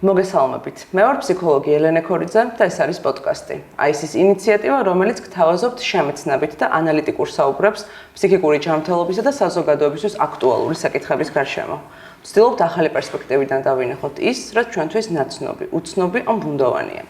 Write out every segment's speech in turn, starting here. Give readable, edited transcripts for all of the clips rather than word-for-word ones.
მოგესალმებით. მე ვარ ფსიქოლოგი ელენე ქორიძე და ეს არის პოდკასტი. ეს ის ინიციატივა, რომელიც გთავაზობთ შემეცნებით და ანალიტიკურ საუბრებს ფსიქიკური ჯანმრთელობისა და საზოგადოებისთვის აქტუალური საკითხების გარშემო. ვცდილობთ ახალი პერსპექტივიდან დავინახოთ ის, რაც ჩვენთვის ნაცნობი, უცნობი ან ბუნდოვანია.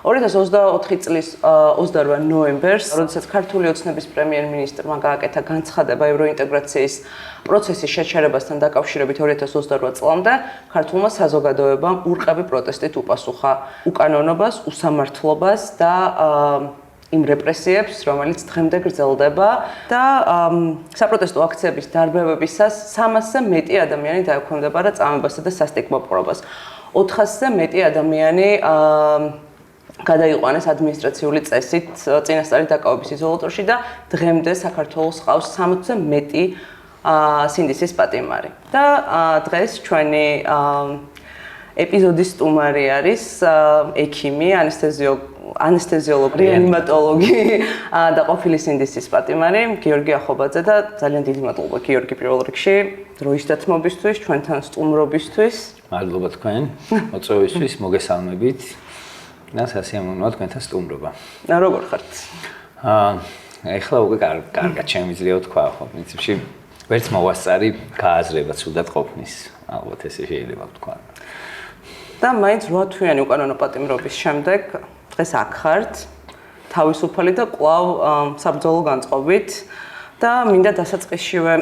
2024 წლის 28 ნოემბერს, როდესაც ქართული ოცნების პრემიერ-მინისტრმა გააკეთა განცხადება ევროინტეგრაციის პროცესის შეჩერებასთან დაკავშირებით 2028 წლამდე, ქართულმა საზოგადოებამ ურყევი პროტესტით უპასუხა უკანონობას, უსამართლობას და იმ რეპრესიებს, რომელიც დღემდე გრძელდება და საპროტესტო აქციების დარბევებისას 300-ზე მეტი ადამიანი დაექვემდებარა წამებასა და სასტიკმოპყრობას. 400-ზე მეტი ადამიანი გადაიყვანეს ადმინისტრაციული წესით წინასწარი დაკავების იზოლატორში და დღემდე საქართველოს ყავს 60-ზე მეტი სინდისის პატიმარი. და დღეს ჩვენი ეპიზოდის სტუმარი არის ექიმი, ანესთეზიოლოგი, რეანიმატოლოგი და ყოფილი სინდისის პატიმარი გიორგი ახობაძე და ძალიან დიდი მადლობა გიორგი პირველ რიგში დროის დათმობისთვის, ჩვენთან სტუმრობისთვის. მადლობა თქვენ მოწვევისთვის, მოგესალმებით. და სასიამოვნოა თქვენთან სტუმრობა. როგორ ხართ? ეხლა უკვე კარგად შემიძლია თქვა, ხო, პრინციპში ვერც მოვასწარი გააზრება ცუდად ყოფნის. ალბათ ესე შეიძლება ვთქვა. და მაინც 8 თვიანი უკანონო პატიმრობის შემდეგ დღეს აქ ხართ, თავისუფალი და კვლავ საბრძოლო განწყობით და მინდა დასაწყისშივე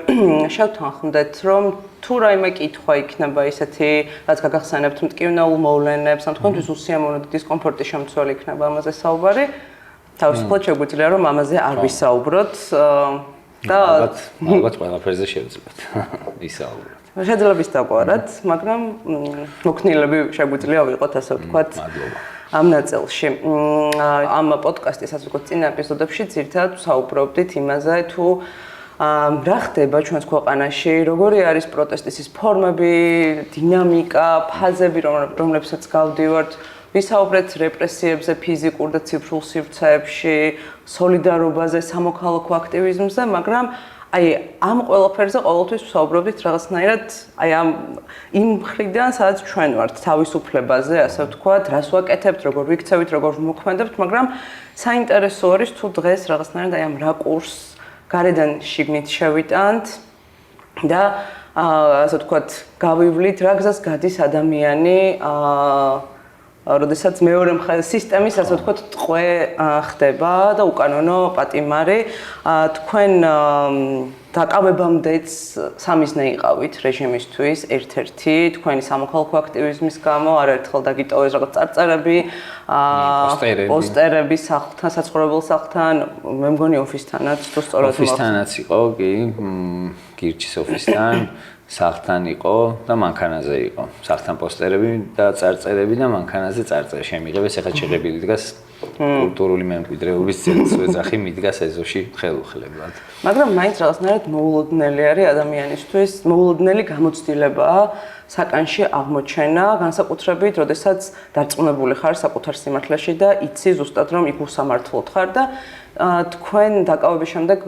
შევთანხმდეთ, რომ თუ რაიმე კითხვა იქნება ისეთი, რაც გაგახსენებთ მტკივნეულ მოვლენებს, ან თქვენთვის უსიამოვნო და დისკომფორტი შემცველი იქნება ამაზე საუბარი, თავისუფლად შეგვიძლია რომ ამაზე არ ვისაუბროთ და ალბათ ყველაფერზე შევძლებთ ვისაუბროთ. შეიძლება ვისაუბროთ, მაგრამ მოქნილები შეგვიძლია ვიყოთ, ასე ვთქვათ. მადლობა. ამ ნაწილში. ამ პოდკასტის ასე ვთქვათ, წინა ეპიზოდებში ძირითადად ვსაუბრობდით იმაზე, თუ რა ხდება ჩვენს ქვეყანაში, როგორი არის პროტესტის ის ფორმები, დინამიკა, ფაზები, რომლებსაც გავდივართ, ვისაუბრეთ რეპრესიებზე, ფიზიკურ და ციფრულ სივრცეებში, სოლიდარობაზე, სამოქალაქო აქტივიზმზე, მაგრამ ამ ყველაფერზე ყოველთვის ვსაუბრობდით რაღაცნაირად, იმ მხრიდან, სადაც ჩვენ ვართ თავისუფლებაზე, ასე ვთქვათ, რას ვაკეთებთ, როგორ ვიქცევით, როგორ ვმოქმედებთ, მაგრამ საინტერესო არის თუ დღეს რაღაცნაირად ამ რაკურსს გარედან შიგნით შევიტანთ და ასე ვთქვათ, გავივლით რა გზას გადის ადამიანი, როდესაც მეორე სისტემის ასე ვთქვათ, ტყვე ხდება და უკანონო პატიმარი, თქვენ დაკავებამდეც სამიზნე იყავით რეჟიმისთვის, ერთ-ერთი თქვენი სამოქალაქო აქტივიზმის გამო, არაერთხელ დაგიტოვეს რაღაც წარწერები, პოსტერები სახლთან, საცხოვრებელ სახლთან, მე მგონი ოფისთანაც, თუ სწორად მოხდა. ოფისთანაც იყო, კი, გირჩის ოფისთან. სახლთან იყო და მანქანაზე იყო. სახლთან პოსტერები და წარწერები და მანქანაზე წარწერა შემიღებეს. ეხლა შეღებილი დგას კულტურული მემკვიდრეობის ძეგლი მიდგას ეზოში ხელუხლებლად. მაგრამ მაინც რაღაცნაირად მოულოდნელი არის ადამიანისთვის, მოულოდნელი გამოცდილებაა საკანში აღმოჩენა, განსაკუთრებით, როდესაც დარწმუნებული ხარ საკუთარ სიმართლეში და იცი ზუსტად რომ იქ უსამართლოდ ხარ და თქვენ დაკავების შემდეგ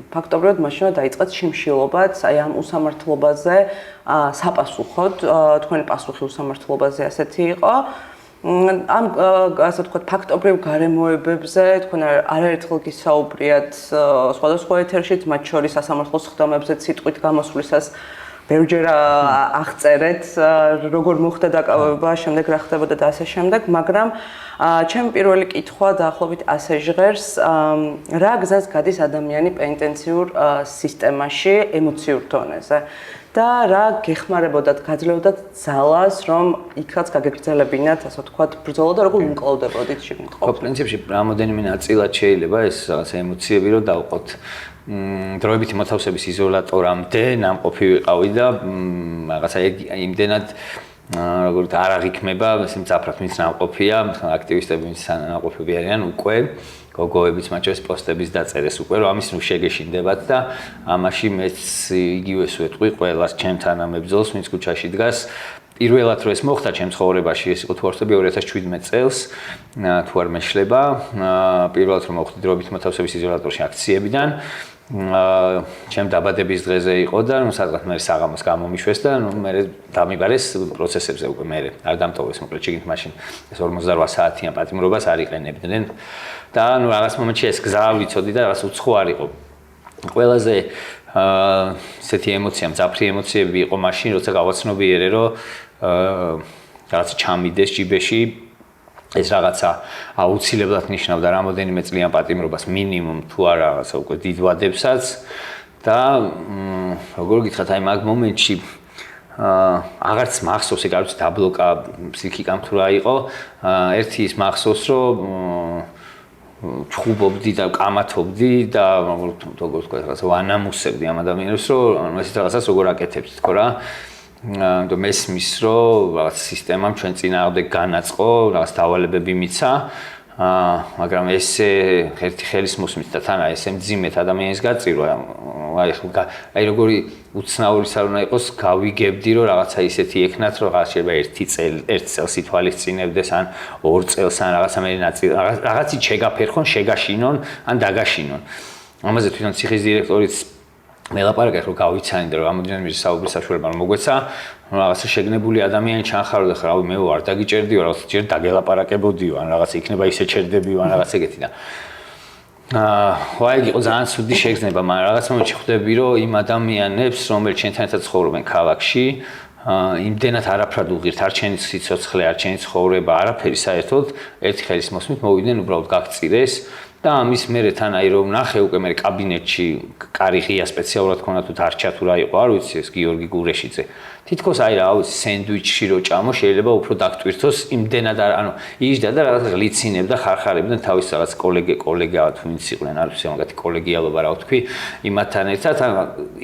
ფაქტობრივად მაშინ დაიწყეთ შიმშილობაც, ამ უსამართლობაზე საპასუხოდ, თქვენი პასუხი უსამართლობაზე ასეთი იყო. ამ ასე ვთქვათ, ფაქტობრივ გარემოებებზე თქვენ არაერთხელ გისაუბრიათ სხვადასხვა ეთერშიც, მათ შორის სასამართლო სხდომებზე სიტყვით გამოსვლისას ბევრჯერ აღწერეთ, როგორ მოხდა დაკავება, შემდეგ რა ხდებოდა და ასე შემდეგ, მაგრამ ჩემი პირველი კითხვა დაახლოებით ასე ჟღერს, რა გზას გადის ადამიანი პენიტენციურ სისტემაში ემოციურ დონეზე და რა გეხმარებოდათ, გაძლევდათ ძალას, რომ იქაც გაგეგრძელებინათ, ასე ვთქვათ, ბრძოლა და როგორ უმკლავდებოდით შიგნით ყოფნა. პრინციპში რამოდენიმე ნაწილად შეიძლება ეს რაღაც ემოციები რომ დავყოთ. დროებითი მოთავსების იზოლატორამდე ნამყოფი ვიყავი და რაღაცა იმდენად როგორც არ აღიქმება, ესე მძაფრად მის ნამყოფია, აქტივისტები მის ნამყოფები არიან უკვე, გოგოებიც მათ შორის პოსტების დაწერეს უკვე, რომ ამის ნუ შეგეშინდებათ და ამაში მეც იგივეს ვეთყვი ყველას ჩემთან ამებრძოლს, ვინც ქუჩაში დგას. პირველად რო ეს მოხდა ჩემ ცხოვრებაში, ეს იყო თუ არ ვთქვი 2017 წელს, თუ არ მეშლება, პირველად რომ მოხდი დროებით მოთავსების იზოლატორში აქციებიდან ჩემ დაბადების დღეზე იყო და სადღაც მე საღამოს გამომიშვეს და მე დამიბარეს პროცესებზე უკვე მე არ დამტოვეს მოკლედ შეგით მაშინ ეს 48 საათიან პატიმრობას არ იყენებდნენ და რაღაც მომენტში ეს გზა ვიცოდი და რაღაც უცხო არ იყო ყველაზე ესეთი ემოცია მძაფრი ემოციები იყო მაშინ როცა გავაცნობიერე რომ რაღაც ჩამიდეს ჯიბეში ეს რაღაცა აუცილებლად ნიშნავდა რამოდენიმე წლიან პატიმრობას მინიმუმ თუ არა რაღაცა უკვე დიდ ვადებსაც და როგორ გითხრათ აი მაგ მომენტში აღარც მახსოვს ეგ არ ვიცი დაბლოკა ფსიქიკამ თუ რა იყო ერთი ის მახსოვს რომ ჩხუბობდი და კამათობდი და როგორ თქვა რაღაცა ვანამუსებდი ამ ადამიანებს რომ ეს რაღაცას როგორ აკეთებთ თქო რა და მესმის რომ რაღაც სისტემამ ჩვენ წინააღმდეგ განაწყო, რაღაც დავალებები მიცა, მაგრამ ესე ერთი ხელის მოსმით და თან ესე მძიმედ ადამიანის გაწირვა, აი როგორი უცნაური არ უნდა იყოს, გავიგებდი რომ რაღაცა ისეთი ექნათ, რომ რაღაც შეიძლება ერთ წელს ითვალისწინებდეს ან 2 წელს ან რაღაცა მე რაღაცი შეგაფერხონ, შეგაშინონ ან დაგაშინონ. ამაზე თვითონ ციხის დირექტორიც მელაპარაკე რომ გავიცანიდე რომ რამოდენიმე საუბრის საშუალება რომ მოგვეცა რაღაცა შეგნებული ადამიანი ჩანხარო და რავი მე ვარ დაგიჭერდიო რაღაც ჯერ დაგელაპარაკებოდიო ან რაღაც იქნება ისე ჩერდებიო ან რაღაც ეგეთი და ვაი იყო ძალიან ცუდი შეგრძნება მაგრამ რაღაც მომენტში ხვდები რომ იმ ადამიანებს რომელიც ჩვენთან ერთად ცხოვრობენ ქალაქში იმდენად არაფრად უღირთ არ ჩენი სიცოცხლე არ ჩენი ცხოვრება არაფერი საერთოდ ერთი ხელის მოსმით მოვიდნენ უბრალოდ გაგწირეს და ამის მერე თან აი რომ ნახე უკვე მე კაბინეტში კარი ღია სპეციალურად ქონა თუ დარჩა თუ რა იყო არ ვიცი ეს გიორგი გურეშიძე თითქოს აი რა ვიცი სენდვიჩში რო ჭამო შეიძლება უფრო დაგტვირთოს იმდენად ანუ იჯდა და რაღაც გლიცინებდა ხარხარებდნენ თავის რაღაც კოლეგა თუ ვინც იყვნენ არ ვიცი მაგათი კოლეგიალობა რა ვთქვი იმათთან ერთად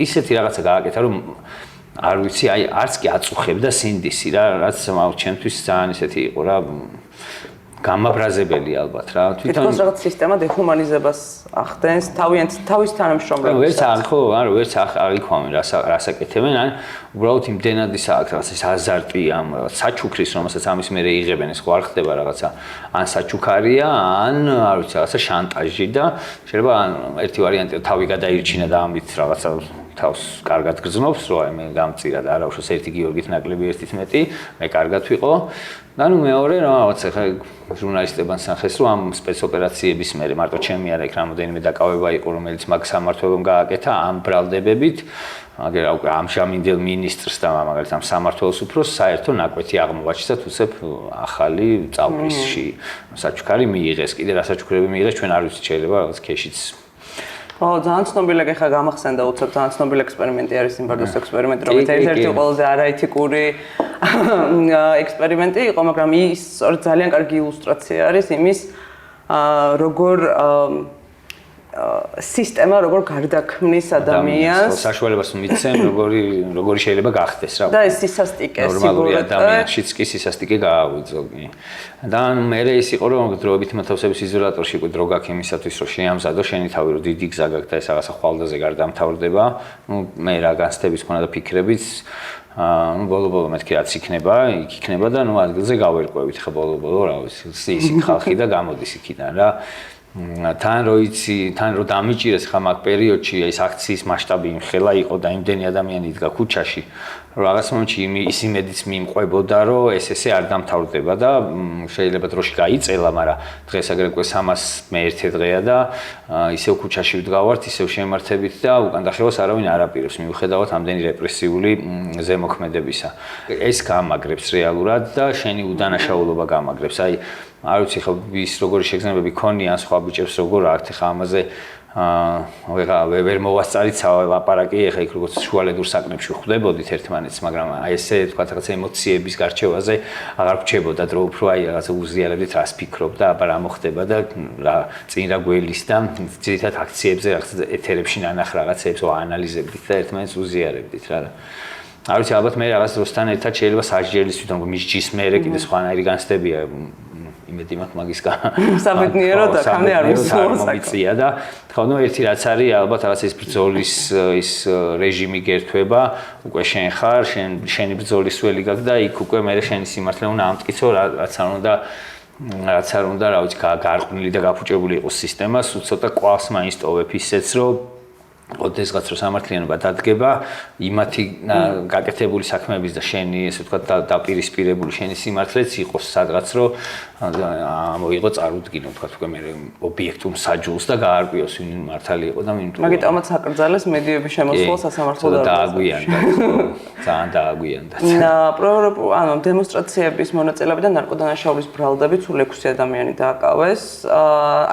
ისეთი რაღაცა გააკეთა რომ არ ვიცი აი არც კი აწუხებდა სინდისი რა რაც ჩემთვის ძალიან ისეთი იყო რა გამაბრაზებელი ალბათ რა თვითონ რაღაც სისტემა დეჰუმანიზებას ახდენს თავის თანამშრომლებს ვერც ხო არა ვერც აღიქვამენ რას აკეთებენ ან უბრალოდ იმდენად ის რაღაცა ეს აზარტი ამ საჩუქრის რომელსაც ამის მერე იღებენ ეს ხო არ ხდება რაღაცა ან საჩუქარია ან არ ვიცი რაღაცა შანტაჟი და შეიძლება ერთი ვარიანტი თავი გადაირჩინა და ამით რაღაცა თავს კარგად გრძნობს რომ აი მე გამწირა და არა უშოს ერთი გიორგით ნაკლები ერთით მეტი მე კარგად ვიყო და ნუ მეორე რაღაცა ხა ჟურნალისტებთან სახეს რომ ამ სპეცოპერაციების მერე მარტო ჩემი არა იქ რამოდენიმე დაკავება იყო რომელიც მაგ სამართლებამ გააკეთა ამ ბრალდებებით აგერ უკვე ამჟამინდელ მინისტრს და მაგალითად ამ სამართლოს უფროს საერთო ნაკვეთი აღმოაჩინა თუცებ ახალი წავკრისში საჩუქარი მიიღეს კიდე რა საჩუქრები მიიღეს ჩვენ არ ვიცით შეიძლება რაღაც ქეშიც ძალიან ცნობილი ხა გამახსენდა უცებ ძალიან ცნობილი ექსპერიმენტი არის იმბარდოს ექსპერიმენტი რომელიც ერთ-ერთი ყველაზე არაეთიკური ექსპერიმენტი იყო მაგრამ ის ძალიან კარგი ილუსტრაცია არის იმის როგორ სისტემა როგორ გარდაქმნის ადამიანს საშუალებას მიცემ როგორი შეიძლება გახდეს რა და ეს სისასტიკე ნორმალური ადამიანშიც კი სისასტიკე გააღვიძო კი და მე ის იყო რომ დროებით მოთავსების იზოლატორში უკვე დრო გაქვს იმისათვის რომ შეამზადო შენი თავი რომ დიდი გზა გაქვს და ეს რაღაცა ხვალდაზე გარდამთავრდება ნუ მე რა განცდების მქონდა და ფიქრებიც ნუ ბოლო მეთქი რაც იქნება და ნუ ადგილზე გავერკვევით ხა ბოლო რა ვიცი ის ხალხი და გამოდის იქიდან რა თან რო დამიჭირეს ხა მაგ პერიოდში ეს აქციის მასშტაბი იმხელა იყო და იმდენი ადამიანი იდგა ქუჩაში რომ რაღაც მომენტში ის იმედიც მიიმყვებოდა რომ ესე არ დამთავრდება და შეიძლება დროში გაიწელა მაგრამ დღეს აგრეთვე 300 მე ერთი დღეა და ისევ ქუჩაში ვდგავართ ისევ შემართებით და უკან დახევას არავინ არ აპირებს მიუხედავად ამდენი რეპრესიული ზემოქმედებისა ეს გამაგრებს რეალურად და შენი უდანაშაულობა გამაგრებს აი არ ვიცი ხო ის როგორი შეგრძნებები ქონიან სხვა ბიჭებს როგორ აქვთ ხა ამაზე ვერ მოვასწარით ლაპარაკი ეხა იქ როგორც შუალედურ საკნებში ხვდებოდით ერთმანეთს მაგრამ აი ესე თქვა რაღაც ემოციების გარჩევაზე აღარ გრჩებოდა დრო უფრო აი რაღაც უზიარებდით რას ფიქრობ და აბა რა მოხდება და რა წინ რა გველის და ძირითადად აქციებზე რაღაც ეთერებში ნანახ რაღაცებს აანალიზებდით და ერთმანეთს უზიარებდით რა არ ვიცი ალბათ მე რაღაც დროსთან ერთად შეიძლება სასჯელის თვითონ მის ჯისმერე კიდე სხვანაირი განცდებია იმედი მაქვს მაგისგან საბედნიერო და ხამდე არ მისმოწია და ხო ნუ ერთი რაც არის ალბათ რაღაც ეს ბრძოლის ის რეჟიმი გერთვება უკვე შენ ხარ შენი ბრძოლის ველი გაქვს და იქ უკვე მე შენი სიმართლე უნდა ამტკიცო რაც არ უნდა რა ვიცი გარყვნილი და გაფუჭებული იყოს სისტემა სულ ცოტა კვალს მაინც ტოვებ ისეც რომ ოდესღაც რომ სამართლიანობა დადგება, იმათი გაკეთებული საქმეების და შენი, ესე ვთქვათ, დაპირისპირებული შენი სიმართლეც იყოს სადღაც, რომ მოიღო წარუდგინო, ვთქვათ, უკვე მე ობიექტურ საჯულს და გაარკვიოს ვინ მართალი იყო და ვინ მტკიცე. მაგიტომაც აკრძალეს მედიების შემოსვლა სასამართლო დააგვიანდა. ძალიან დააგვიანდა. ანუ დემონსტრაციების მონაწილეები და ნარკოდანაშაულის ბრალდები სულ 6 ადამიანი დააკავეს.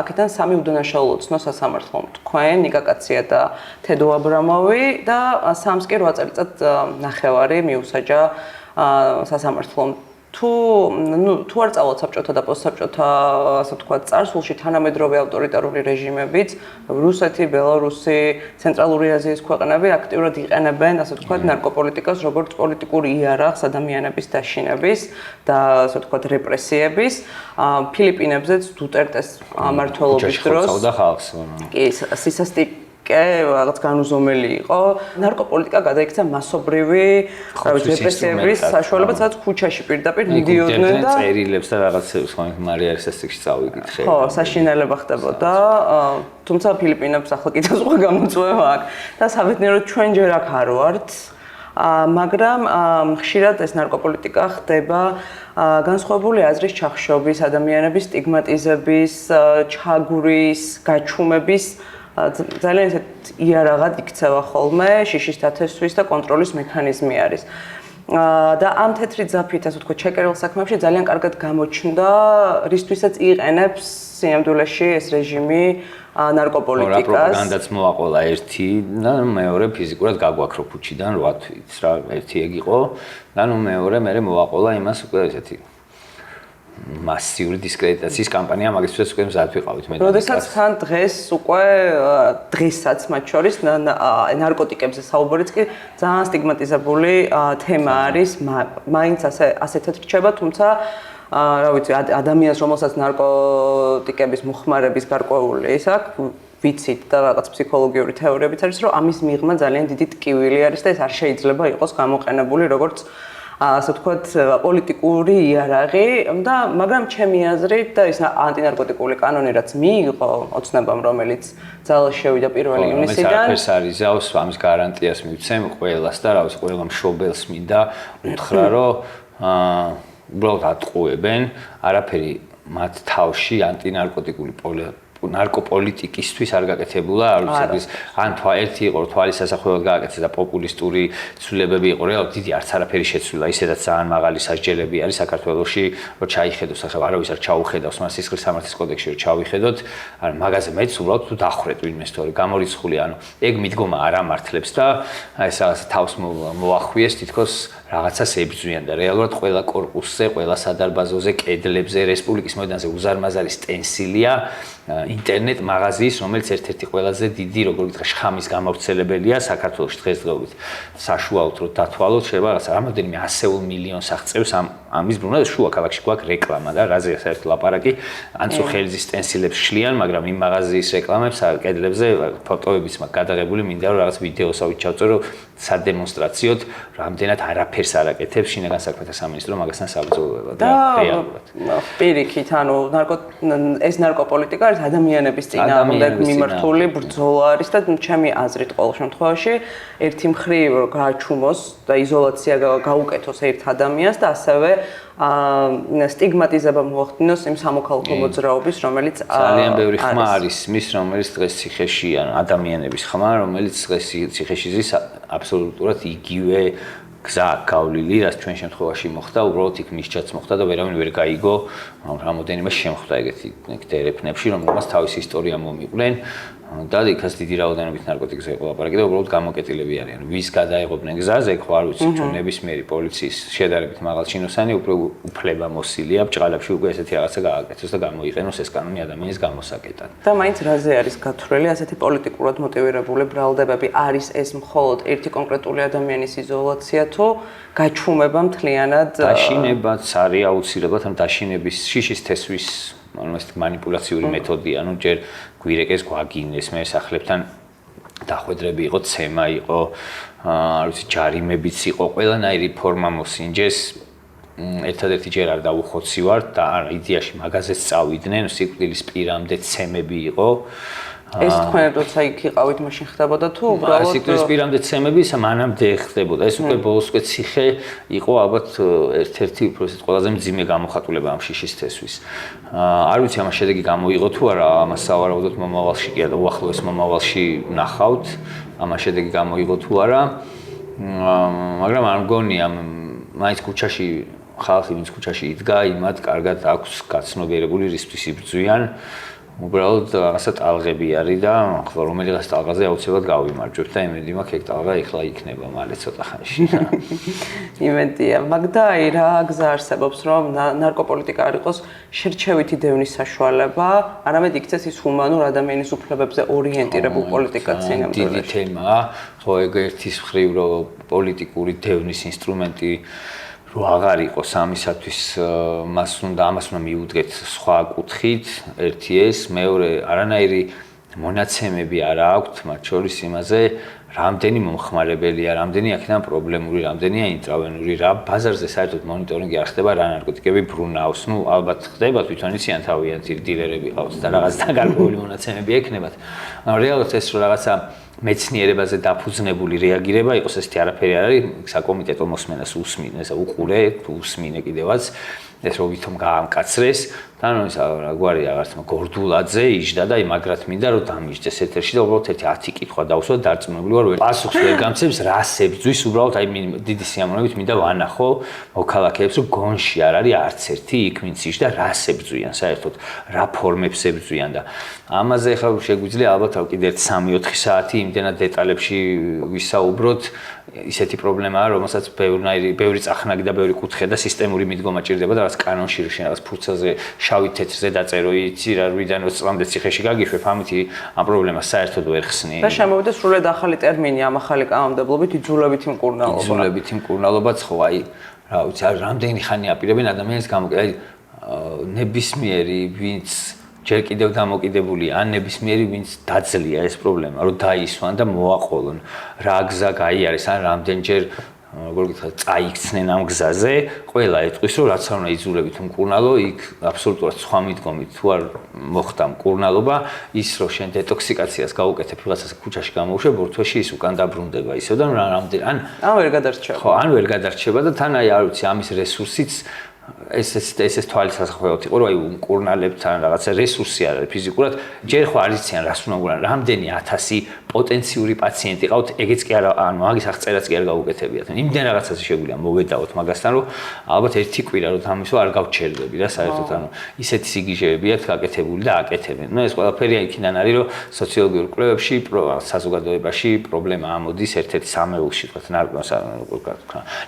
აქედან 3 უდანაშაულო ცნო სასამართლომ. თქვენ, ნიკა კაცია და თედო აბრამოვი და 3-ს კი 8 წელიწად ნახევარი მიუსაჯა სასამართლომ. თუ არ წავალთ საბჭოთა და პოსტსაბჭოთა, ასე ვთქვათ, წარსულში თანამედროვე ავტორიტარული რეჟიმებიც, რუსეთი, ბელარუსი, ცენტრალური აზიის ქვეყნები აქტიურად იყენებენ, ასე ვთქვათ, ნარკოპოლიტიკას როგორც პოლიტიკურ იარაღს ადამიანების დაშინების და ასე ვთქვათ, რეპრესიების. ფილიპინებზეც დუტერტეს მმართველობის დროს კი რაღაც განუზომელი იყო. ნარკოპოლიტიკა გადაიქცა მასობრივი რეპრესიების საშუალებას, სადაც ქუჩაში პირდაპირ მიდიოდნენ და წერილებს და რაღაცებს ხო მარიარის ასექსში წავიკითხე. ხო, საშინელება ხდებოდა. თუმცა ფილიპინებს ახლა კიდევ სხვა გამოწვევა აქვს და საბედნიეროდ ჩვენ ჯერ აქ არ ვართ. მაგრამ ხშირად ეს ნარკოპოლიტიკა ხდება განსხვავებული აზრის ჩახშობის, ადამიანების სტიგმატიზების, ჩაგურის, გაჩუმების ძალიან ისეთ იარაღად იქცევა ხოლმე, შიშის დათესვის და კონტროლის მექანიზმი არის. და ამ თეთრი ძაფით, ასე ვთქვათ, ჩეკერილ საქმეებში ძალიან კარგად გამოჩნდა, რისთვისაც იყენებს სინამდვილეში ეს რეჟიმი ნარკოპოლიტიკას. პროპაგანდაც მოაყოლა ერთი და მეორე ფიზიკურად გაგვაქრო ქუჩიდან 8 თვით რა, ერთი ეგ იყო და მეორე მე მოაყოლა იმას უკვე ესეთი მასიური დისკრედიტაციის კამპანია მაგისტრატს უკვე მზად ვიყავით მე. როდესაც თან დღეს უკვე დღესაც მათ შორის ნარკოტიკებზე საუბარიც კი ძალიან სტიგმატიზებული თემა არის, მაინც ასეთად რჩება, თუმცა რა ვიცი, ადამიანს რომელსაც ნარკოტიკების მოხმარების გარკვეული ის აქვს, ვიცით და რაღაც ფსიქოლოგიური თეორიებიც არის, რომ ამის მიღმა ძალიან დიდი ტკივილი არის და ეს არ შეიძლება იყოს გამოყენებული როგორც ასე ვთქვათ, პოლიტიკური იარაღი და მაგრამ ჩემი აზრით და ის ანტინარკოტიკული კანონი რაც მიიღო ოცნებამ, რომელიც ძალაში შევიდა 1 ივნისიდან. არაფერს არ იზავს, ამის გარანტიას მივცემ ყველას და რა ვიცი, ყველა მშობელს მინდა უთხრა, რომ უბრალოდ ატყუებენ, არაფერი მათ თავში ანტინარკოტიკული ნარკოპოლიტიკისთვის არ გაკეთებულა, არ ვიცი, ან ერთი იყო, თვალის სასახელოდ გააკეთეს და პოპულისტური ცვლილებები იყო, რეალურად დიდი არც არაფერი შეცვლილა, ისედაც ძალიან მაღალი სასჯელები არის საქართველოში, რომ ჩაიხედოს, ახლა არავის არ ჩაუხედავს, მას სისხლის სამართლის კოდექსში რომ ჩავიხედოთ, ან მაგაზე მეც უბრალოდ თუ დახრეთ ვინმე თორე გამორიცხული, ანუ ეგ მიდგომა არ ამართლებს და ეს რაღაც თავს მოახვიეს თითქოს რაღაცას ებრძვიან და რეალურად ყველა კორპუსზე, ყველა სადარბაზოზე, კედლებზე, რესპუბლიკის მოედანზე უზარმაზარი სტენსილია ინტერნეტ მაღაზიის, რომელიც ერთ-ერთი ყველაზე დიდი, როგორ ვიტყვი, შხამის გამავრცელებელია საქართველოში დღესდღეობით. საშუალოდ რომ დათვალოთ, შეიძლება რაღაცა რამოდენიმე 100 მილიონს აღწევს ამის ბრუნვა, შუა ქალაქში გვაქვს რეკლამა და რაზე საერთოდ ლაპარაკი, ანწუხელიძის სტენსილებს შლიან, მაგრამ იმ მაღაზიის რეკლამებს კედლებზე ფოტოებიც მაქვს გადაღებული, მინდა რომ რაღაც ვიდეოსავით ჩავწერო სადემონსტრაციოდ, რამდენად არაფერს არ აკეთებს შინაგან საქმეთა სამინისტრო მაგასთან საბრძოლველად და რეალურად. პირიქით, ანუ ეს ნარკოპოლიტიკა არის ადამიანების წინააღმდეგ მიმართული ბრძოლა არის და ჩემი აზრით ყოველ შემთხვევაში ერთი მხრივ გააჩუმოს და იზოლაცია გაუკეთოს ერთ ადამიანს და ასევე სტიგმატიზება მოახდინოს იმ სამოქალაქო მოძრაობის, რომელიც ძალიან ბევრი ხმა არის მის, რომელიც დღეს ციხეში, ანუ ადამიანების ხმა, რომელიც დღეს ციხეში ზის აბსოლუტურად იგივე გზა გავლილი, რაც ჩვენ შემთხვევაში მოხდა, უბრალოდ იქ მისჯაც მოხდა და ვერავინ ვერ გაიგო, რამოდენიმე შემხდა ეგეთი დერეფნებში, რომელმაც თავისი ისტორია მომიყვნენ და იქაც დიდი რაოდენობით ნარკოტიკზე იყო ლაპარაკი და უბრალოდ გამოკეტილები არიან. ვის გადაეღობნენ გზაზე, ხო არ ვიცი, ჩვენ ნებისმიერი პოლიციის შედარებით მაღალ ჩინოსანი უფლება მოსილია ბჭყალებში უკვე ესეთი რაღაცა გააკეთოს და გამოიყენოს ეს კანონი ადამიანის გამოსაკეტად. და მაინც რაზე არის გათვლილი ასეთი პოლიტიკურად მოტივირებული ბრალდებები? არის ეს მხოლოდ ერთი კონკრეტული ადამიანის იზოლაცია თუ გაჩუმება მთლიანად? დაშინებაც არის აუცილებლად, ამ დაშინების შიშის თესვის манипуляციური მეთოდია, ანუ ჯერ გვირეკეს გვაგინეს, მე სახლებთან დახვედრები იყო, ცემა იყო, არ ვიცი, ჯარიმებიც იყო, ყველანაირი ფორმა მოსინჯეს. ერთადერთი ჯერ არ დაუხოცი ვარ და იდეაში მაგაზეც წავიდნენ, სიკვდილის პირამდე ცემები იყო. ეს თქვენ როცა იქ იყავით მაშინ ხდებოდა თუ უბრალოდ სიკვდილის პირამდე ცემები მანამდე ხდებოდა. ეს უკვე ბოლოს უკვე ციხე იყო ალბათ ერთ-ერთი უბრალოდ ყველაზე მძიმე გამოხატულება ამ შიშის თესვის. არ ვიცი ამას შედეგი გამოიღო თუ არა, ამას სავარაუდოდ მომავალში კი არა, უახლოეს მომავალში ნახავთ, ამას შედეგი გამოიღო თუ არა. მაგრამ არ მგონია მაინც ქუჩაში ხალხი ვინც ქუჩაში იდგა, იმათ კარგად აქვს გაცნობიერებული რისთვის იბრძვიან. უბრალოდ რაღაცა ტალღები არის და ხო რომელიღაც ტალღაზე აუცილებლად გავიმარჯვებ და იმედი მაქვს ეგ ტალღა ეხლა იქნება მალე ცოტა ხანში. იმედია, მაგდა აი რა გზა არსებობს რომ ნარკოპოლიტიკა არ იყოს შერჩევითი დევნის საშუალება, არამედ იქცეს ის ჰუმანურ ადამიანის უფლებებზე ორიენტირებულ პოლიტიკაც სინამდვილეში. დიდი თემაა, ხო ეგ ერთის მხრივ რომ პოლიტიკური დევნის ინსტრუმენტი რო აღარ იყოს ამისათვის ამას უნდა მიუდგეთ სხვა კუთხით, ერთი ეს, მეორე არანაირი მონაცემები არ აქვს მათ შორის იმაზე, რამდენი მომხმარებელია, რამდენი აქედან პრობლემური, რამდენია ინტრავენური, რა ბაზარზე საერთოდ მონიტორინგი არ ხდება, რა ნარკოტიკები ბრუნავს. ნუ ალბათ ხდება, თვითონ იციან თავიანთი დილერები ყავს და რაღაც დაკარგული მონაცემები ექნებათ. რეალურად ეს რო რაღაცა მეცნიერებაზე დაფუძნებული რეაგირება იყოს, ესეთი არაფერი არ არის, საკომიტეტო მოსმენას უსმინე, უყურე, უსმინე კიდევაც, ეს რო ვითომ გაამკაცრეს, და ნუ ისა რაგვარი რაღაცა გორდულაძე იჯდა და იმაგრად მინდა რომ დამიჯდეს ეთერში და უბრალოდ ერთი 10 კითხვა დავუსვა დარწმუნებული ვარ, პასუხს ვერ გამცემს, რას ებძვის, უბრალოდ აი დიდი სიამოვნებით მინდა ვანახო მოქალაქეებს, რომ გონში არ არის არც ერთი იქ ვინც იჯდა, რას ებძვიან საერთოდ, რა ფორმებს ებძვიან და ამაზე ხა შეგვიძლია ალბათ კიდე 3-4 საათი იმდენად დეტალებში ვისაუბროთ. ისეთი პრობლემაა, რომელსაც ბევრი წახნაგი და ბევრი კუთხე და სისტემური მიდგომა ჭირდება და რაღაც კანონში რაღაც ფურცელზე შავი თეთრზე დაწერო, იცი რა რვიდან 20 წლამდე ციხეში გაგიშვებ, ამით ამ პრობლემას საერთოდ ვერ ხსნი. და შემოვიდა სრულად ახალი ტერმინი ამ ახალი კანონმდებლობით იძულებითი მკურნალობა. იძულებითი მკურნალობაც ხო, აი, რა ვიცი, რამდენი ხანი აპირებენ ადამიანის გამოკიდა, აი, ნებისმიერი ვინც ჯერ კიდევ დამოკიდებული ან ნებისმიერი ვინც დაძლია ეს პრობლემა, რომ დაისვან და მოაყოლონ, რა გზა გაიარეს, ან რამდენჯერ როგორ გითხრათ, წაიქცნენ ამ გზაზე, ყველა ეტყვის, რომ რაც არ უნდა იძულებით მკურნალო, იქ აბსოლუტურად სხვა მიდგომით თუ არ მოხდა მკურნალობა, ის რომ შენ დეტოქსიკაციას გაუკეთებ, ვიღაცას ქუჩაში გამოუშვებ, ბორთვეში ის უკან დაბრუნდება ისევ და რამდენი ან ვერ გადარჩება. ხო, ან ვერ გადარჩება და თან აი არ ვიცი, ამის რესურსიც ეს თვალისასახვევად იყო, რომ აი მკურნალებთან რაღაცა რესურსი არ არის ფიზიკურად, ჯერ ხო არ იციან რას უნდა უყურან, რამდენი 1000 პოტენციური პაციენტი ყავთ, ეგეც კი არა, ანუ მაგის აღწერაც კი არ გაუკეთებიათ. იმდენ რაღაცაზე შეგვიძლია მოვედავოთ მაგასთან, რომ ალბათ ერთი კვირა რომ თამისო არ გავჩერდები და საერთოდ ანუ ისეთი სიგიჟეები აქვს გაკეთებული და აკეთებენ. ნუ ეს ყველაფერი იქიდან არის, რომ სოციოლოგიურ კვლევებში, საზოგადოებაში პრობლემა ამოდის ერთ-ერთი სამეულში,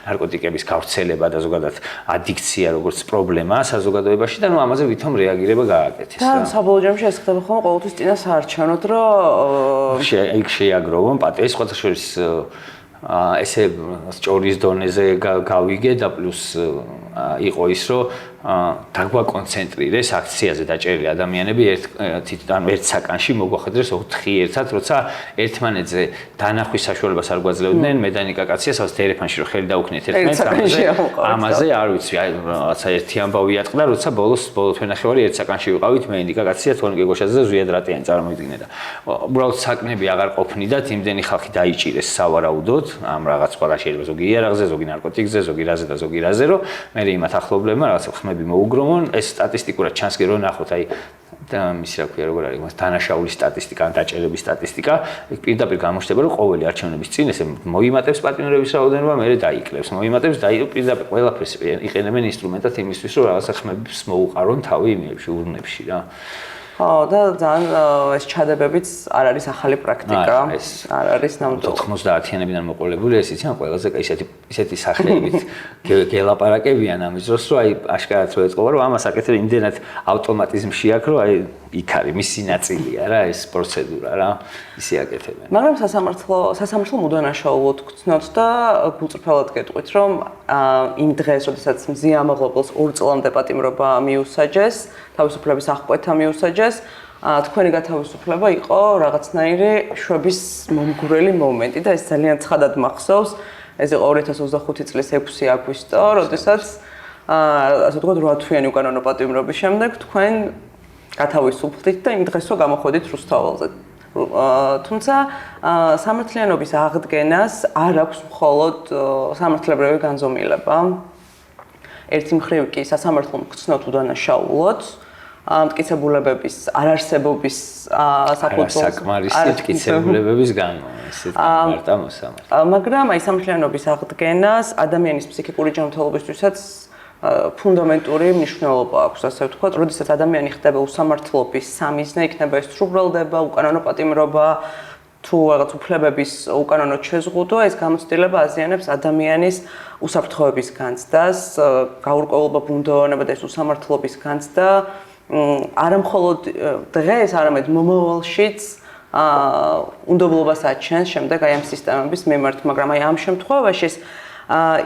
ნარკოტიკების გავრცელება და ზოგადად ადიქცია როგორც პრობლემა საზოგადოებაში და ნუ ამაზე ვითომ რეაგირება გააკეთეს. და საბოლოო ჯამში ეს ხდება ხოლმე ყოველთვის წინა საარჩევნოდ, რომ იქ შეაგროვონ პატე, ეს სხვათა შორის ესე სჭორის დონეზე გავიგე და პლუს იყო ის, რომ დაგვაკონცენტრირეს აქციაზე დაჭერილი ადამიანები ერთ საკანში მოგვახედრეს 4 ერთად, როცა ერთმანეთზე დანახვის საშუალებას არ გვაძლევდნენ, მე და ნიკა კაცია, სადაც ტელეფონში რო ხელი დაუქნიეთ ერთმანეთს, ამაზე არ ვიცი, აი რაღაცა ერთი ამბავი ატყდა, როცა ბოლოს თვენახევარი ერთ საკანში ვიყავით, მე ნიკა კაცია, თორნიკე გოშაძე და ზვიად რატიანი წარმოიდგინე და უბრალოდ საკნები აღარ ყოფნიდათ, იმდენი ხალხი დაიჭირეს სავარაუდოდ, ამ რაღაც ყველა შეიძლება ზოგი იარაღზე, ზოგი ნარკოტიკზე, ზოგი რაზე და ზოგი რაზე, რომ მე იმათ ახლობლებმა რაღაცა ხმები მოუგროვონ, ეს სტატისტიკურად ჩანს კი რომ ნახოთ, აი და მის რა ქვია, როგორ არის, მას დანაშაულის სტატისტიკა, ან დაჭერების სტატისტიკა, ეგ პირდაპირ გამოჩნდება, რომ ყოველი არჩევნების წინ ესე მოიმატებს პატიმრების რაოდენობა, მერე დაიკლებს, მოიმატებს, პირდაპირ ყველაფერს იყენებენ ინსტრუმენტად იმისთვის, რომ რაღაცა ხმებს მოუყარონ თავი იმებში, ურნებში რა. ხო, და ძალიან ეს ჩადებებიც არ არის ახალი პრაქტიკა, არ არის ნამდვილად 90-იანებიდან მოყოლებული, ეს იციან ყველაზე ისეთი სახეებით გელაპარაკებიან ამის დროს, რომ აი აშკარად რო ეწყობა, რომ ამას აკეთებ იმდენად ავტომატიზმში აქვს, რომ აი იქ არის მისი ნაწილია რა ეს პროცედურა რა, ისე აკეთებენ. მაგრამ სასამართლო მუდანაშაულოდ გწნოთ და გულწრფელად გეტყვით, რომ იმ დღეს, როდესაც მზიამაღლებელს 2 წლამდე პატიმრობა მიუსაჯეს, თავისუფლების აღკვეთა მიუსაჯეს, თქვენი გათავისუფლება იყო რაღაცნაირი შვების მომგვრელი მომენტი და ეს ძალიან ცხადად მახსოვს. ეს იყო 2025 წლის 6 აგვისტო, როდესაც ასე ვთქვათ 8 თვიანი უკანონო პატიმრობის შემდეგ თქვენ გათავისუფლდით და იმ დღესო გამოხვედით რუსთაველზე. თუმცა სამართლიანობის აღდგენას არ აქვს მხოლოდ სამართლებრივი განზომილება. ერთი მხრივ კი სასამართლო მგრძნოთ უდანაშაულოთ, მტკიცებულებების არარსებობის საფუძველზე საკმარისი მტკიცებულებების გამო, ესეთ მარტა მოსამართლე. მაგრამ აი სამართლიანობის აღდგენას ადამიანის ფსიქიკური ჯანმრთელობისთვისაც ფუნდამენტური მნიშვნელობა აქვს, ასე ვთქვათ, როდესაც ადამიანი ხდება უსამართლობის სამიზნე, იქნება ეს სრულდება, უკანონო პატიმრობა, თუ რაღაც უფლებების უკანონოდ შეზღუდვა, ეს გამოცდილება აზიანებს ადამიანის უსაფრთხოების განცდას, გაურკვევლობა, ბუნდოვანება და ეს უსამართლობის განცდა არა მხოლოდ დღეს, არამედ მომავალშიც უნდობლობას აჩენს შემდეგ აი ამ სისტემების მიმართ, მაგრამ აი ამ შემთხვევაში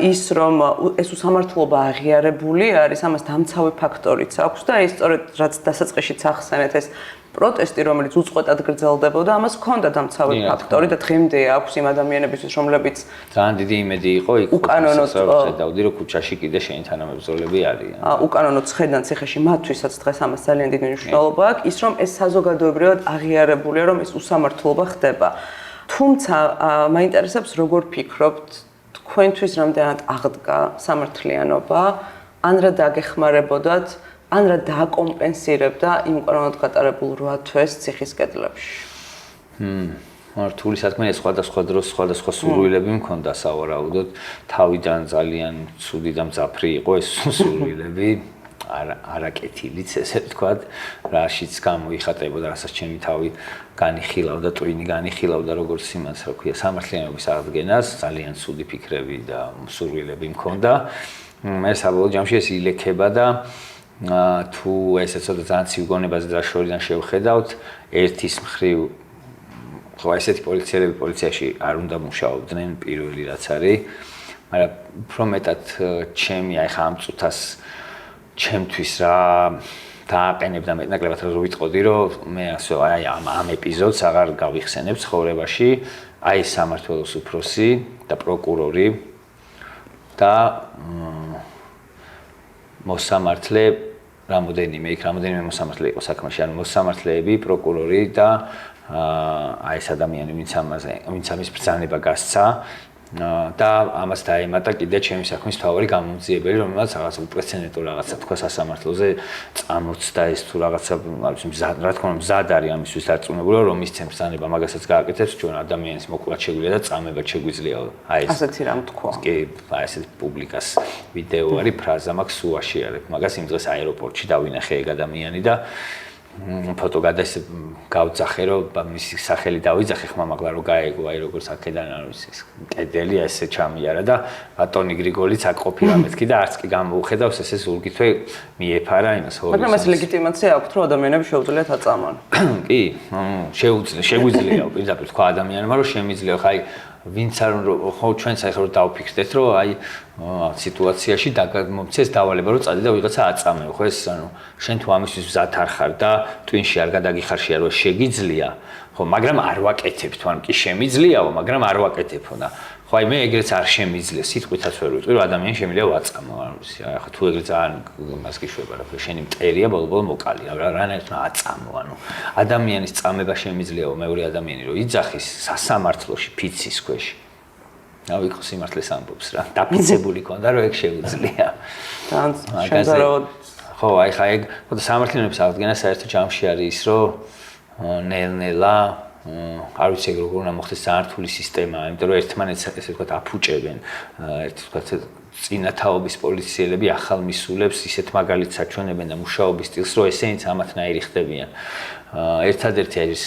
ის რომ ეს უსამართლობა აღიარებული არის, ამას დამცავი ფაქტორიც აქვს და ის სწორედ რაც დასაწყისშიც ახსენეთ ეს პროტესტი, რომელიც უწყვეტად გრძელდებოდა, ამას ჰქონდა დამცავი ფაქტორი და დღემდე აქვს იმ ადამიანებისთვის, რომლებიც ძალიან დიდი იმედი იყო იქ უკანონოდ ხედავდი, რომ ქუჩაში კიდე შენი თანამებრძოლები არიან. უკანონოდ ხედან ციხეში მათთვისაც დღეს ამას ძალიან დიდი მნიშვნელობა აქვს, ის რომ ეს საზოგადოებრივად აღიარებულია, რომ ეს უსამართლობა ხდება. თუმცა მაინტერესებს როგორ ფიქრობთ თქვენთვის რამდენად აღდგა სამართლიანობა, ან რა დაგეხმარებოდათ, ან რა დააკომპენსირებდა იმ უკანონოდ გატარებულ 8 თვეს ციხის კედლებში. მართული საქმეა, სხვადასხვა დროს სხვადასხვა სურვილები მქონდა სავარაუდოდ, თავიდან ძალიან ცუდი და მძაფრი იყო ეს სურვილები, არაკეთილიც ესე ვთქვათ, რაშიც გამოიხატებოდა, რასაც ჩემი თავი განიხილავდა, ტვინი განიხილავდა, როგორც იმას, რა ქვია, სამართლიანობის აღდგენას, ძალიან ცუდი ფიქრები და სურვილები მქონდა. მე საბოლოო ჯამში ეს ილექება და თუ ესე ცოტა ძალიან ცივ გონებაზე და შორიდან შევხედავთ, ერთის მხრივ ხო ესეთი პოლიციელები პოლიციაში არ უნდა მუშაობდნენ პირველი რაც არის, მაგრამ უფრო მეტად ჩემი აი ხა ამ წუთას ჩემთვის რა დააყენებ და მეტნაკლებად რა ვიტყოდი, რომ მე ასე აი ამ ეპიზოდს აღარ გავიხსენებ ცხოვრებაში, აი სამართლოს უფროსი და პროკურორი და მოსამართლე რამოდენიმე მოსამართლე იყო საქმეში, ანუ მოსამართლეები, პროკურორი და აი ეს ადამიანი, ვინც ამის ბრძანება გასცა და ამას დაემატა კიდე ჩემი საქმის მთავარი გამომძიებელი, რომელსაც რაღაცა უპრეცედენტო რაღაცა თქვა სასამართლოზე წამოწდა ეს თუ რაღაცა რა თქმა უნდა მზად არის ამისთვის დარწმუნებული, რომ მისცემ ბრძანება მაგასაც გააკეთებს, ჩვენ ადამიანის მოკვლა შეგვიძლია და წამება შეგვიძლია. აი ეს ასეთი რამ თქვა. კი, აი ეს პუბლიკას ვიდეო არის, ფრაზა მაქვს უაშიარებ. მაგას იმ დღეს აეროპორტში დავინახე ეგ ადამიანი და ფოტო გავძახე, რომ მისი სახელი დავიძახე ხმამაღლა რომ გაეგო, აი როგორც აქედან არის ეს კედელი ესე ჩამიარა და ბატონი გრიგოლიც აქ ყოფილა მეთქი და არც კი გამოუხედავს ესე ზურგითვე მიეფარა იმას ჰორიზონტს. მაგრამ ეს ლეგიტიმაცია აქვს, რომ ადამიანები შეუძლიათ აწამონ. კი, შეგვიძლია პირდაპირ თქვა ადამიანმა, რომ შემიძლია ხა აი ვინც არ ხო ჩვენც ახლა რომ დავფიქრდეთ, რომ აი სიტუაციაში მომცეს დავალება რომ წადი და ვიღაცა აწამე, ხო ეს ანუ შენ თუ ამისთვის მზად არ ხარ და ტვინში არ გადაგიხარშია რომ შეგიძლია, ხო, მაგრამ არ ვაკეთებ, თუ ან კი შემიძლიაო, მაგრამ არ ვაკეთებო და ხო აი მე ეგრეც არ შემიძლია, სიტყვითაც ვერ ვიტყვი, რომ ადამიანი შემიძლია ვაწამო, ანუ ახლა თუ ეგრე ძალიან მას გიშვება, რა ქვია, შენი მტერია, ბოლო მოკალია, რანაირად აწამო, ანუ ადამიანის წამება შემიძლიაო, მეორე ადამიანი რომ იძახის სასამართლოში ფიცის ქვეშ. რა ვიყო სიმართლეს ამბობს რა, დაფიცებული ქონდა რომ ეგ შეუძლია. შენზაროდ ხო, აი ხა ეგ სამართლიანობის აღდგენა საერთო ჯამში არის ის, რომ ნელ-ნელა არ ვიცი როგორ უნდა მოხდეს საართული სისტემა, იმიტომ რომ ერთმანეთს ესე ვთქვათ აფუჭებენ, ერთი ვთქვათ წინათაობის პოლიციელები ახალ მისულებს ისეთ მაგალითს აჩვენებენ და მუშაობის სტილს, რომ ესენიც ამათნაირი ხდებიან. ერთადერთი არის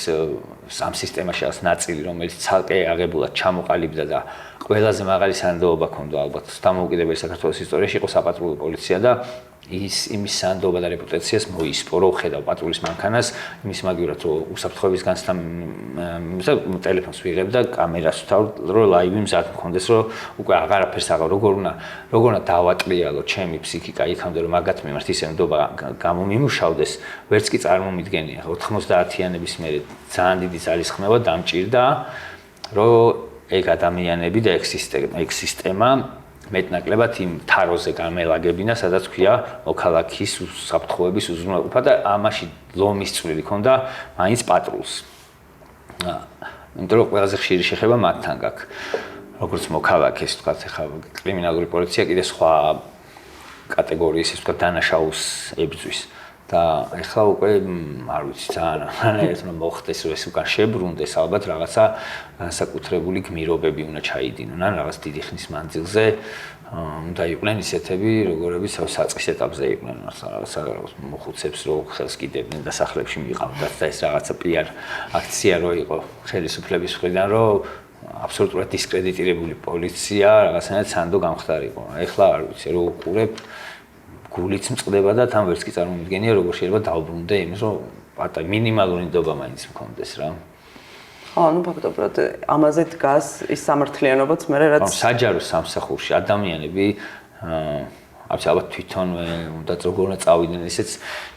ამ სისტემაში არის ნაწილი, რომელიც ცალკე აღებულად ჩამოყალიბდა და ყველაზე მაღალი სანდოობა ჰქონდა ალბათ დამოუკიდებელი საქართველოს ისტორიაში იყო საპატრულო პოლიცია და იმის სანდოობა და რეპუტაციას მოისპო, რომ ხედავ პატრულის მანქანას, იმის მაგივრად რომ უსაფრთხოების განცდა ტელეფონს ვიღებ და კამერას ვთავ, რომ ლაივი მზად მქონდეს, რომ უკვე აღარაფერს აღარ როგორ უნდა დავატრიალო ჩემი ფსიქიკა იქამდე რომ მაგათ მიმართ ისე ნდობა გამომიმუშავდეს, ვერც კი წარმომიდგენია. 90-იანების მერე ძალიან დიდი ძალისხმევა დამჭირდა, რომ ეგ ადამიანები და ეგ სისტემა მეტნაკლებად იმ თაროზე გამელაგებინა, სადაც ქვია მოქალაქის უსაფრთხოების უზრუნველყოფა და ამაში ლომის წვლილი ქონდა მაინც პატრულს. იმიტომ რომ ყველაზე ხშირი შეხება მათთან გაქვს. როგორც მოქალაქეს, თქვათ, ახლა კრიმინალური პოლიცია კიდე სხვა კატეგორიის, ეს თქვათ, დანაშაულს ებრძვის. და ახლა უკვე არ ვიცი ძალიან ეს რომ მოხდეს რომ ეს უკან შებრუნდეს ალბათ რაღაცა განსაკუთრებული გმირობები უნდა ჩაიდინონ ან რაღაც დიდი ხნის მანძილზე უნდა იყვნენ ისეთები როგორებიც საწყის ეტაპზე იყვნენ რაღაცა მოხუცებს რო ხელს კიდევდნენ და სახლებში მიყავდათ და ეს რაღაცა PR აქცია რო იყო ხელისუფლების მხრიდან რომ აბსოლუტურად დისკრედიტირებული პოლიცია რაღაცნაირად სანდო გამხდარიყო ახლა არ ვიცი რო უყურებ გულიც მწყდება და თან ვერც კი წარმომიდგენია როგორ შეიძლება დავბრუნდე იმის რომ პატა მინიმალური ნდობა მაინც მქონდეს რა. ხო, ну ფაქტობრივად ამაზე დგას ის სამართლიანობაც მე რაც საჯარო სამსახურში ადამიანები ალბათ თვითონვე უნდა როგორ უნდა წავიდნენ ისეც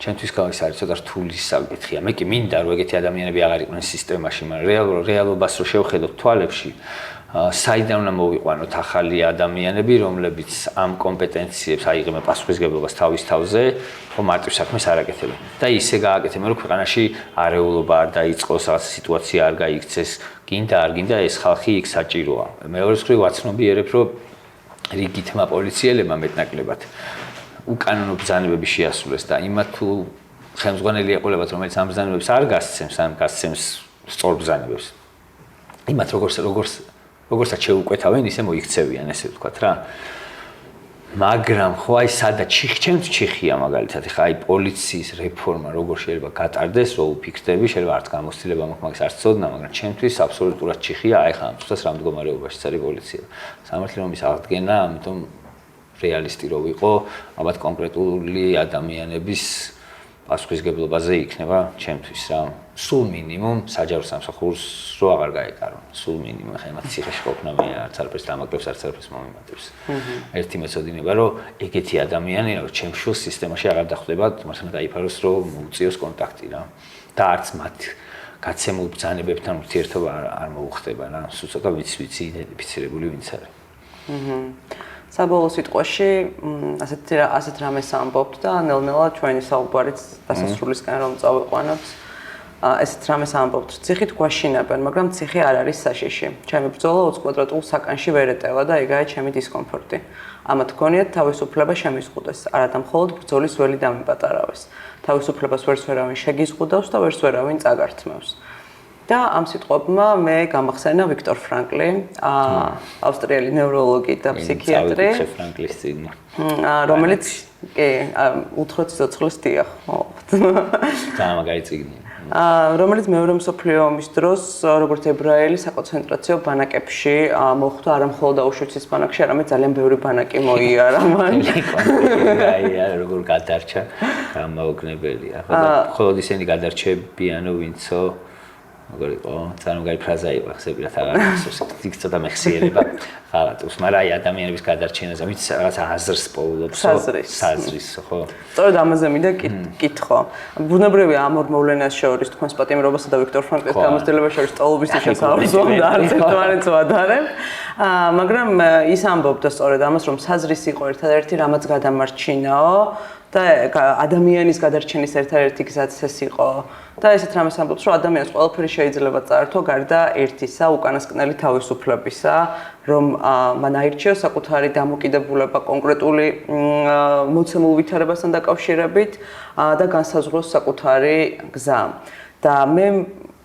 ჩემთვის გავის არის ცოტა რთული საკითხია. მე კი მინდა რომ ეგეთი ადამიანები აღარ იყვნენ სისტემაში, მაგრამ რეალობას რო შევხედოთ თვალებში საიდან უნდა მოვიყვანოთ ახალი ადამიანები, რომლებიც ამ კომპეტენციებს აიღებენ პასუხისგებლობას თავის თავზე, ხო მარტივ საქმეს არ აკეთებენ. და ისე გააკეთებენ, რომ ქვეყანაში არეულობა არ დაიწყოს, რაღაც სიტუაცია არ გაიქცეს, გინდა არ გინდა ეს ხალხი იქ საჭიროა. მეორე მხრივ ვაცნობიერებ, რომ რიგითმა პოლიციელებმა მეტნაკლებად უკანონო ბრძანებები შეასრულეს და იმათ თუ ხელმძღვანელი ეყოლებათ, რომელიც ამ ბრძანებებს არ გასცემს, ან გასცემს სწორ ბრძანებებს. იმათ როგორცაც შეუკვეთავენ, ისე მოიქცევიან, ესე ვთქვათ რა. მაგრამ ხო აი სადაც ჩემს ჩიხია მაგალითად, ხა აი პოლიციის რეფორმა როგორ შეიძლება გატარდეს, რო უფიქრდები, შეიძლება არც გამოცდილება მაქვს, მაგას არც ცოდნა, მაგრამ ჩემთვის აბსოლუტურად ჩიხია აი ხა ამ წუთას რა მდგომარეობაში არის პოლიცია. სამართლიანი ომის აღდგენა, ამიტომ რეალისტი რო ვიყო, ალბათ კონკრეტული ადამიანების პასუხისგებლობაზე იქნება ჩემთვის რა. სულ მინიმუმ საჯარო სამსახურს რო აღარ გაეკარონ. სულ მინიმუმ ხა იმათ ციხეში ყოფნა მე არც არაფერს დამაკრებს, არც არაფერს მომიმატებს. ერთი მეცოდინება რომ ეგეთი ადამიანი რა ჩემს შვილს სისტემაში აღარ დახვდება, თუმცა დაიფაროს რომ მოუწიოს კონტაქტი რა. და არც მათ გაცემულ ბრძანებებთან ურთიერთობა არ მოუხდება რა. სულ ცოტა ვიცი იდენტიფიცირებული ვინც არის. საბოლოო სიტყვაში ასეთ რამეს ამბობთ და ნელ-ნელა ჩვენი საუბარიც დასასრულისკენ რომ წავიყვანოთ. ესეთ რამეს ამბობთ, ციხით გვაშინებენ, მაგრამ ციხი არ არის საშიში. ჩემი ბრძოლა 20 კვადრატულ საკანში ვერ ეტევა და ეგაა ჩემი დისკომფორტი. ამათ გქონიათ თავისუფლება შემიზღუდეს, არადა მხოლოდ ბრძოლის ველი დამიპატარავეს. თავისუფლებას ვერც ვერავინ შეგიზღუდავს და ვერც ვერავინ წაგართმევს. და ამ სიტყვებმა მე გამახსენა ვიქტორ ფრანკლი, ავსტრიელი ნევროლოგი და ფსიქიატრი, ფრანკლის წიგნი. რომელიც კი, უთხროთ სიცოცხლის დიახ, ხო. ძალიან მაგარი წიგნია. რომელიც მეორე მსოფლიო ომის დროს როგორც ებრაელი საკონცენტრაციო ბანაკებში მოხვდა არამხოლოდ აუშვიცის ბანაკში, არამედ ძალიან ბევრი ბანაკი მოიარა მან. აი, როგორ გადარჩა, გამაოგნებელია. ხოლო ისინი გადარჩებიანო ვინცო როგორ იყო, ძალიან მაგარი ფრაზა იყო, ხსებიათ აღარ ახსოვს, იქ ცოტა მეხსიერება ხალატობს, მაგრამ აი ადამიანების გადარჩენაზე ვინც რაღაცა აზრს პოულობს, საზრის, ხო? სწორედ ამაზე მინდა კითხო. ბუნებრივია ამ ორ მოვლენას შორის თქვენს პატიმრობასა და ვიქტორ ფრანკლის გამოცდილებას შორის ტოლობის შესაძლებლობა და არც ერთმანეთს ვადარებ. მაგრამ ის ამბობდა სწორედ ამას, რომ საზრის იყო ერთადერთი რამაც გადამარჩინაო და ადამიანის გადარჩენის ერთადერთი გზაც ეს იყო. და ესეთ რამეს ამბობს, რომ ადამიანს ყველაფერი შეიძლება წაართო გარდა ერთისა, უკანასკნელი თავისუფლებისა, რომ მან აირჩიოს საკუთარი დამოკიდებულება კონკრეტული მოცემულ ვითარებასთან დაკავშირებით და განსაზღვროს საკუთარი გზა. და მე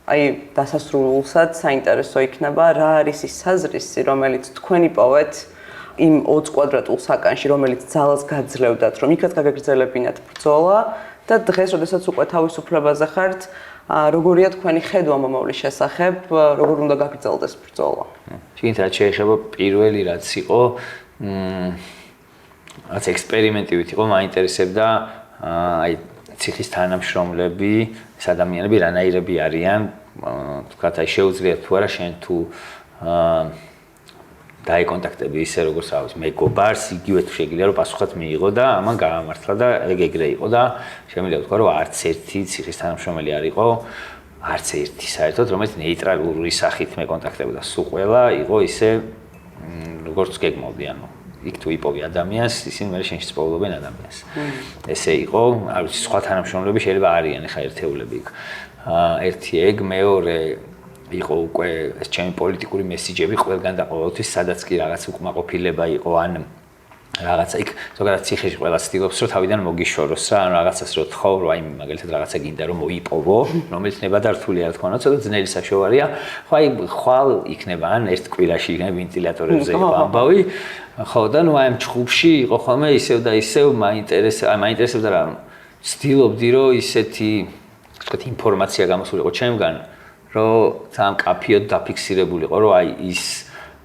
აი დასასრულსაც საინტერესო იქნება, რა არის ის საზრისი, რომელიც თქვენ იპოვეთ იმ 20 კვადრატულ საკანში, რომელიც ძალას გაძლევდათ, რომ იქაც გაგაგრძელებინათ ბრძოლა და დღეს, როდესაც უკვე თავისუფლებაზე ხართ, როგორია თქვენი ხედვა მომავლის შესახებ, როგორ უნდა გაგრძელდეს ბრძოლა? შეგიძლიათ რაც შეიძლება პირველი რაც იყო, რაც ექსპერიმენტივით იყო, მაინტერესებდა აი ციხის თანამშრომლები, ეს ადამიანები რანაირები არიან, თქვათ აი შეუძლიათ თუ არა შენ თუ დაიკონტაქტები ისე როგორც რა ვიცი მეგობარს იგივე თუ შეგიძლია რომ პასუხად მიიღო და ამან გაამართლა და ეგრე იყო და შემიძლია ვთქვა რომ არც ერთი ციხის თანამშრომელი არ იყო არც ერთი საერთოდ რომელიც ნეიტრალური სახით მეკონტაქტებოდა სულ ყველა იყო ისე როგორც გეგმობდი ანუ იქ თუ იპოვი ადამიანს ისინი მე შენში წვოვობენ ადამიანს ესე იყო არ ვიცი სხვა თანამშრომლები შეიძლება არიან ხა ერთეულები იქ ერთი ეგ მეორე იყო უკვე ეს ჩემი პოლიტიკური მესიჯები ყველგან და ყოველთვის სადაც კი რაღაც უკმაყოფილება იყო ან რაღაცა იქ ზოგადად ციხეში ყველა ცდილობს რომ თავიდან მოგიშოროს რა ან რაღაცას რო თხოვ რომ აი მაგალითად რაღაცა გინდა რომ მოიპოვო რომელიც ნებადართული არ თქონა ცოტა ძნელი საშუალია ხო აი ხვალ იქნება ან ერთ კვირაში იქნება ვენტილატორებზე ამბავი ხო და ნუ აი ამ ჩხუბში იყო ხოლმე ისევ და ისევ მაინტერესებდა რა ცდილობდი რომ ისეთი ვთქვათ ინფორმაცია გამოსულიყო ჩემგან რომ ძალიან კაფიოდ დაფიქსირებულიყო რომ აი ის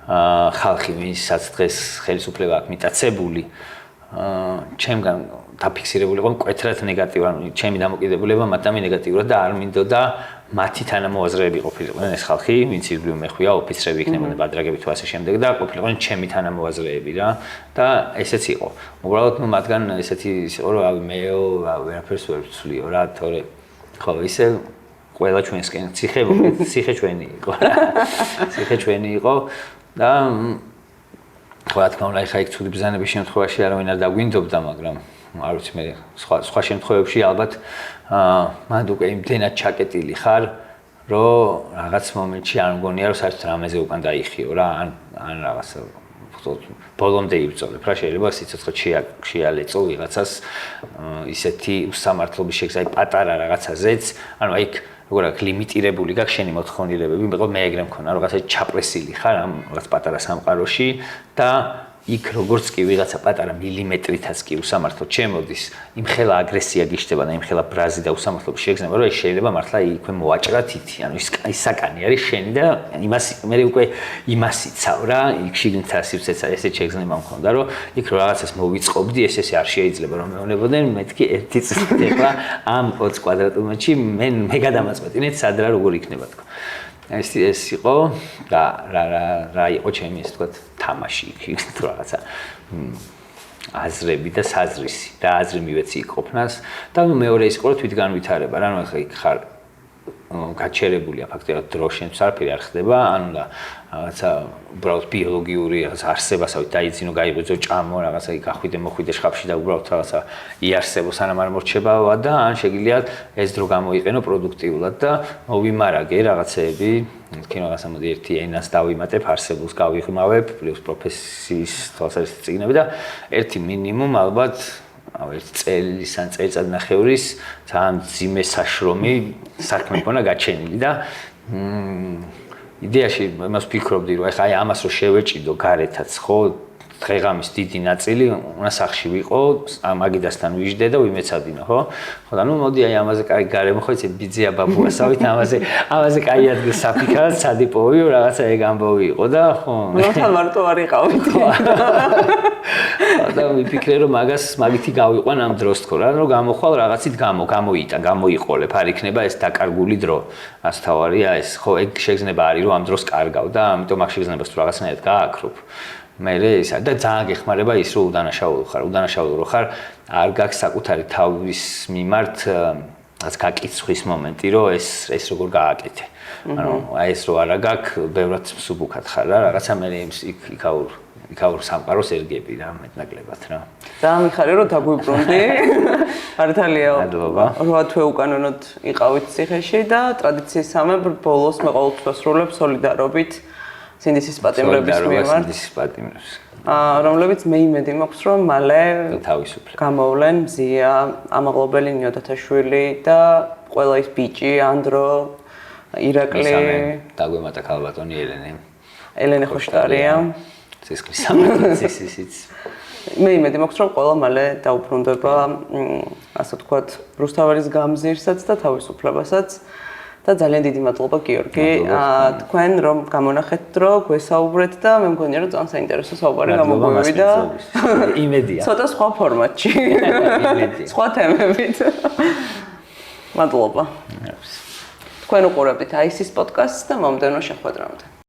ხალხი ვისაც დღეს ხელისუფლება აქვს მიტაცებული ჩემგან დაფიქსირებულიყო მკვეთრად ნეგატიურად ჩემი დამოკიდებულება მათამი ნეგატიურად და არ მინდოდა მათი თანამოაზრეები ყოფილიყვნენ ეს ხალხი ვინც ირგვლივ მეხვია ოფიცრები იქნებოდნენ ბადრაგები თუ ასე შემდეგ და ყოფილიყვნენ ჩემი თანამოაზრეები რა და ესეც იყო უბრალოდ ნუ მათგან ესეთი იყო რომ მეო ვერაფერს ვერ ვცვლიო რა თორე ხო ისე ყველა ჩვენსკენ ციხე ჩვენი იყო ციხე ჩვენი იყო და რა თქმა უნდა ხა იქ ცუდი ბრძანების შემთხვევაში არავინ არ დაგვინდობდა მაგრამ არ ვიცი მე სხვა შემთხვევებში ალბათ მანდ უკვე იმდენად ჩაკეტილი ხარ რომ რაღაც მომენტში არ მგონია რომ საერთოდ რამეზე უკან დაიხიო რა ან რაღაცა ბოლომდე იბრძოლებ რა შეიძლება სიცოცხლე შეალეწო ვიღაცას ისეთი უსამართლობის შეგზაი პატარა რაღაცაზეც ანუ აი როგორ აქვს ლიმიტირებული გაქვს შენი მოთხოვნილებები მე ეგრე მქონა რაღაცა ჩაპრესილი ხარ ამ რაღაც პატარა სამყაროში და იქ როგორც კი ვიღაცა პატარა მილიმეტრითაც კი უსამართლოდ შემოდის იმხელა აგრესია გიშდება და იმხელა ბრაზი და უსამართლობის შეგრძნება რომ შეიძლება მართლა იქვე მოაჭრა თითი ანუ ის საკანი არის შენი და იმას მე უკვე იმას იცავ რა იქ შიგნით ასივცეცა ესე შეგრძნება მქონდა რომ იქ რაღაცას მოვიწყობდი ესე არ შეიძლება რომ მეუნებოდნენ მეთქი ერთი წელი ახლა ამ 20 კვადრატმეტრში მე გადამაწყვეტინეთ სად რა როგორ იქნება თქო ეს იყო და რა იყო ჩემი ეს თქვა თამაში იქ თუ რაღაცა აზრები და საზრისი და აზრი მივეცი იქ ყოფნას და მეორე ის იყო რომ თვითგანვითარება რა ნუ ახლა იქ ხარ გაჩერებულია ფაქტობრივად დრო შენც არაფერი არ ხდება ანუ და რაღაცა უბრალოდ ბიოლოგიური რაღაც არსებასავით დაიძინო გაიღვიძო ჭამო რაღაცა იქ ახვიდე მოხვიდე შხაფში და უბრალოდ რაღაცა იარსებო სანამ არ მორჩებავა და ან შეგიძლია ეს დრო გამოიყენო პროდუქტიულად და მოვიმარაგე რაღაცეები თქვენ რაღაცა მოდი ერთი ენას დავიმატებ არსებულს გავიღმავებ პლუს პროფესიის თვალსაზრისით წიგნები და ერთი მინიმუმ ალბათ ერთი წელის ან წელიწადნახევრის ძალიან ძიმე საშრომი საქმე მქონა გაჩენილი და იდეაში იმას ვფიქრობდი რომ ახლა აი ამას რო შევეჭიდო გარეთაც ხო დღეღამის დიდი ნაწილი უნდა სახში ვიყო მაგიდასთან ვიждდე და ვიმეცადინო ხო ხო და ნუ მოდი აი ამაზე კაი გარემო ხო იცი ბიძია ბაბუასავით ამაზე კაი ადგილ საფიქრად სადიპოვიო რაღაცა ეგ ამბავი იყო და ხო მოთან მარტო არ იყავით და ვიფიქრე რომ მაგითი გავიყვან ამ დროს თქო რა რომ გამოხვალ რაღაცით გამოიტან გამოიყოლებ არ იქნება ეს დაკარგული დრო ასთავარია ეს ხო ეგ შეგრძნება არის რომ ამ დროს კარგავ და ამიტომ აქ შეგრძნებას თუ რაღაცნაირად გააკრუp მე ისა და ძალიან გეხმარება ის რომ udanașaulu ხარ არ გაქვს საკუთარი თავის მიმართ რაც გაკიცხვის მომენტი რომ ეს როგორ გააკეთე ანუ აი ეს რო არა გაქვს ბევრად მსუბუქად ხარ რა რაღაცა მე იქაურ სამყაროს ერგები რა მეტნაკლებად რა ძალიან მიხარია რომ დაგვიბრუნდი მართალია 8 თვე უკანონოდ იყავით ციხეში და ტრადიციისამებრ ბოლოს მე ყოველთვის ვასრულებ სოლიდარობით სინდისის პატიმრების მიმართ რომლებიც მე იმედი მაქვს რომ მალე გამოვლენ მზია ამაღლობელი ნიო დათაშვილი და ყველა ის ბიჭი ანდრო ირაკლი დაგვემატა ქალბატონი ელენე ხოშტარია ცისკრის სამართლისიც მე იმედი მაქვს რომ ყველა მალე დაუბრუნდება ასე ვთქვათ რუსთაველის გამზირსაც და თავისუფლებასაც და ძალიან დიდი მადლობა გიორგი თქვენ რომ გამონახეთ დრო გვესაუბრეთ და მე მგონია რომ ძალიან საინტერესო საუბარი გამოგვივიდა იმედია ცოტა სხვა ფორმატში სხვა თემებით მადლობა თქვენ უყურებთ აისის პოდკასტს და მომდევნო შეხვედრამდე